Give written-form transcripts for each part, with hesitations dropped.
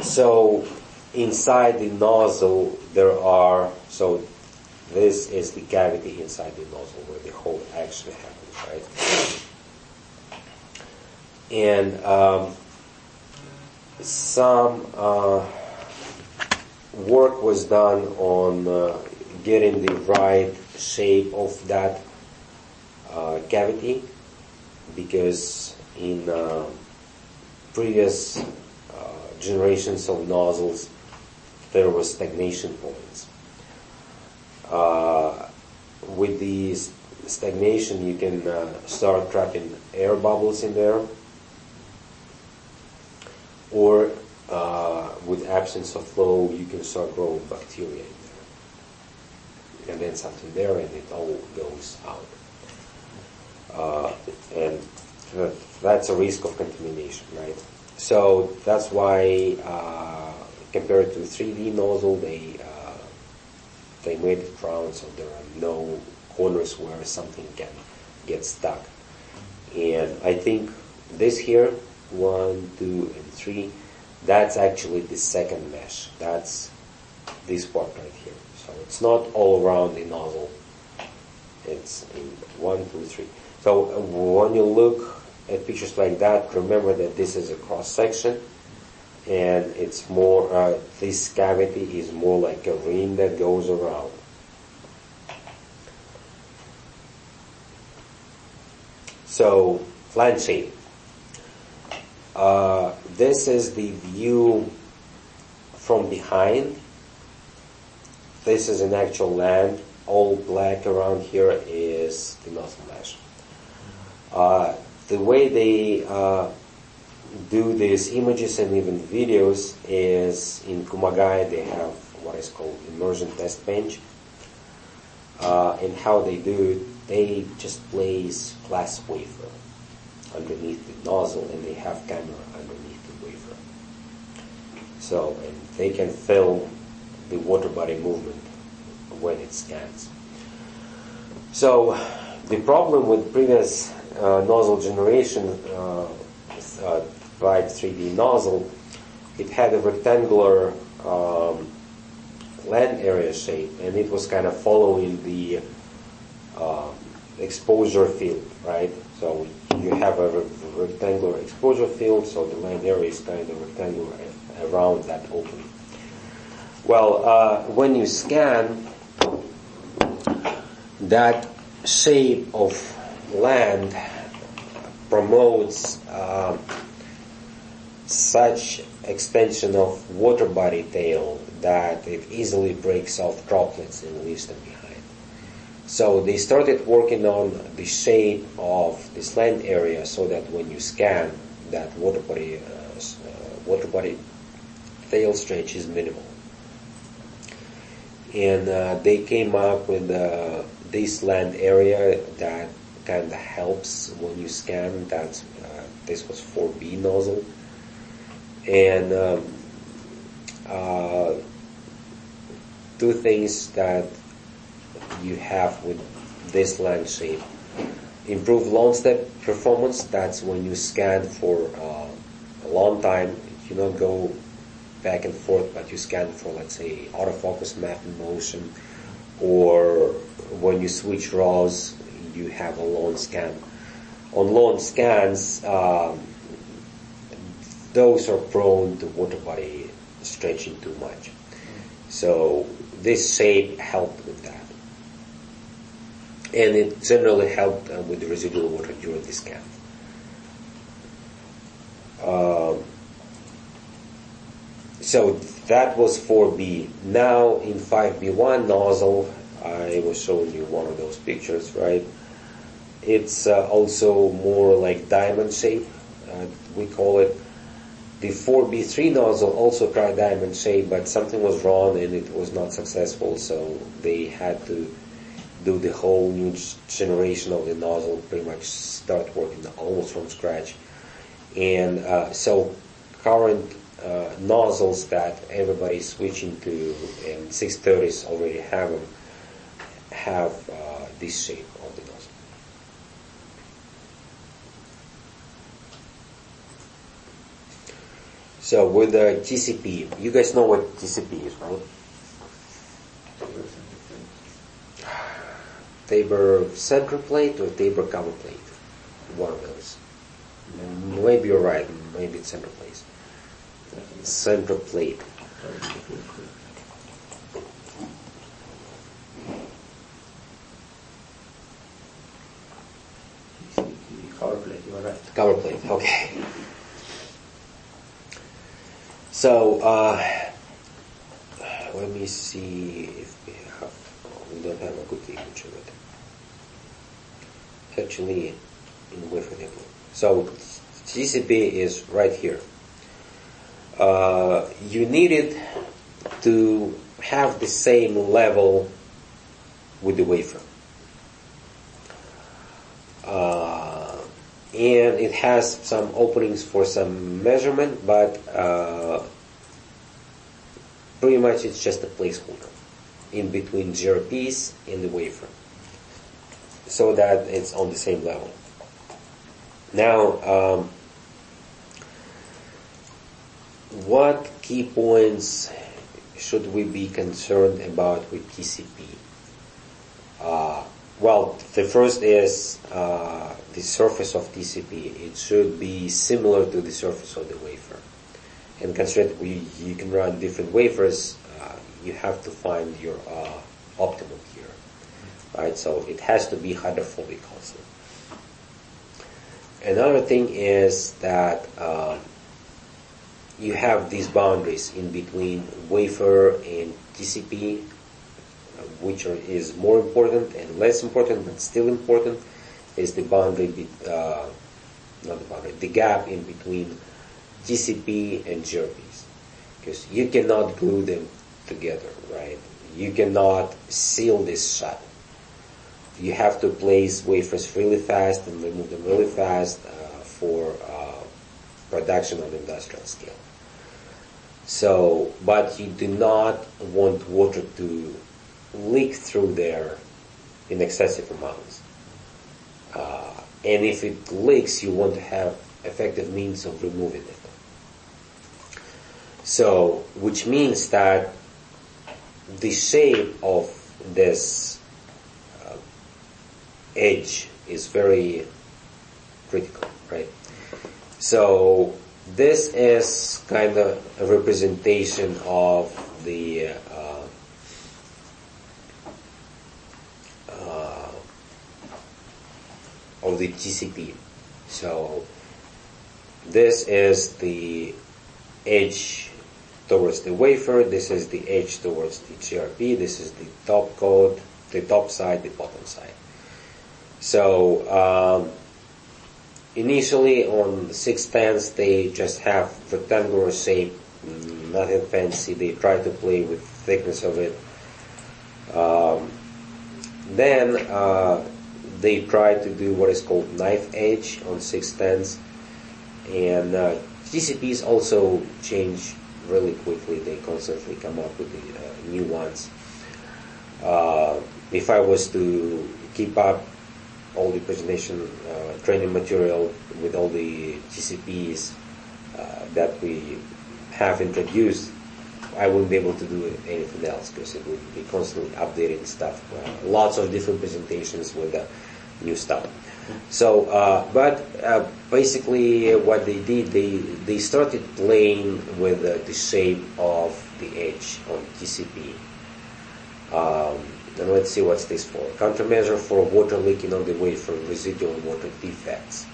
So inside the nozzle there are, so this is the cavity inside the nozzle where the hole actually happens, right? And some work was done on getting the right shape of that cavity, because in previous generations of nozzles there was stagnation points. With the stagnation you can start trapping air bubbles in there, or with absence of flow you can start growing bacteria in there, and then something there and it all goes out. And that's a risk of contamination, right? So that's why compared to 3D nozzle, they made it round so there are no corners where something can get stuck. And I think this here, 1, 2, and 3, that's actually the second mesh. That's this part right here. So it's not all around the nozzle. It's in 1, 2, 3. So when you look at pictures like that, remember that this is a cross section, and it's more, this cavity is more like a ring that goes around. So, land shape. This is the view from behind. This is an actual land. All black around here is the nozzle mesh. The way they do these images and even videos is in Kumagai they have what is called immersion test bench. And how they do it, they just place glass wafer underneath the nozzle and they have camera underneath the wafer. So, and they can film the water body movement when it scans. So, the problem with previous nozzle generation, Vibe 3D nozzle, it had a rectangular land area shape, and it was kind of following the exposure field, right? So you have a rectangular exposure field, so the land area is kind of rectangular around that opening. Well, when you scan, that shape of land promotes such extension of water body tail that it easily breaks off droplets and leaves them behind. So they started working on the shape of this land area so that when you scan, that water body tail stretch is minimal. And they came up with this land area that kind of helps when you scan. That's this was 4B nozzle, and two things that you have with this land shape: improve long step performance. That's when you scan for a long time. You don't go back and forth, but you scan for, let's say, autofocus map in motion, or when you switch RAWs, you have a long scan. On long scans, those are prone to water body stretching too much. So this shape helped with that. And it generally helped with the residual water during the scan. So that was 4B. Now in 5B1 nozzle, I was showing you one of those pictures, right? It's also more like diamond shape, we call it. The 4B3 nozzle also tried diamond shape, but something was wrong and it was not successful, so they had to do the whole new generation of the nozzle, pretty much start working almost from scratch. And so current nozzles that everybody's switching to, and 630s already have them, have this shape of the nozzle. So with the TCP, you guys know what TCP is, right? Tabor center plate or Tabor cover plate? One of those. Maybe you're right. Maybe it's center plate. Center plate. Cover plate, you are right. Cover plate, okay. So, let me see if we don't have a good image of it. Actually, in wafer table. So, TCP is right here. You needed to have the same level with the wafer. And it has some openings for some measurement, but pretty much it's just a placeholder in between GRPs and the wafer, so that it's on the same level. Now, what key points should we be concerned about with TCP? Well, the first is the surface of TCP. It should be similar to the surface of the wafer. And consider you can run different wafers, you have to find your optimum here. Right? So it has to be hydrophobic also. Another thing is that you have these boundaries in between wafer and TCP, which is more important and less important, but still important, is the boundary, not the boundary, the gap in between TCP and GRPs. Because you cannot glue them together, right? You cannot seal this shut. You have to place wafers really fast and remove them really fast for production on industrial scale. So, but you do not want water to leak through there in excessive amounts. And if it leaks, you want to have effective means of removing it. So, which means that the shape of this edge is very critical, right? So, this is kind of a representation of the TCP. So this is the edge towards the wafer, this is the edge towards the GRP, this is the top coat, the top side, the bottom side. So initially on the 610s they just have rectangular shape, nothing fancy. They try to play with thickness of it. Then they try to do what is called knife edge on 610s, and TCPs also change really quickly. They constantly come up with the new ones. If I was to keep up all the presentation training material with all the TCPs that we have introduced, I wouldn't be able to do anything else because it would be constantly updating stuff. Lots of different presentations with new stuff. So, but basically what they did, they started playing with the shape of the edge on TCP. And let's see what's this for. Countermeasure for water leaking on the wafer, residual water defects.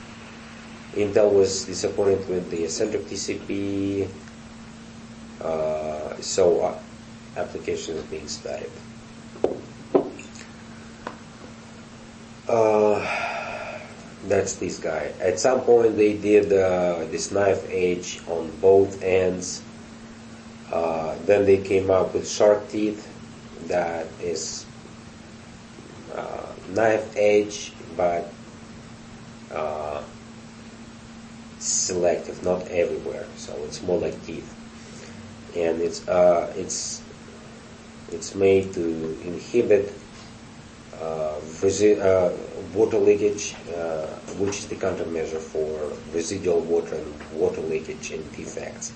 Intel was disappointed with the eccentric TCP, so application is being studied. That's this guy. At some point they did this knife edge on both ends. Then they came up with shark teeth that is knife edge, but selective, not everywhere. So it's more like teeth, and it's made to inhibit water leakage, which is the countermeasure for residual water and water leakage and defects.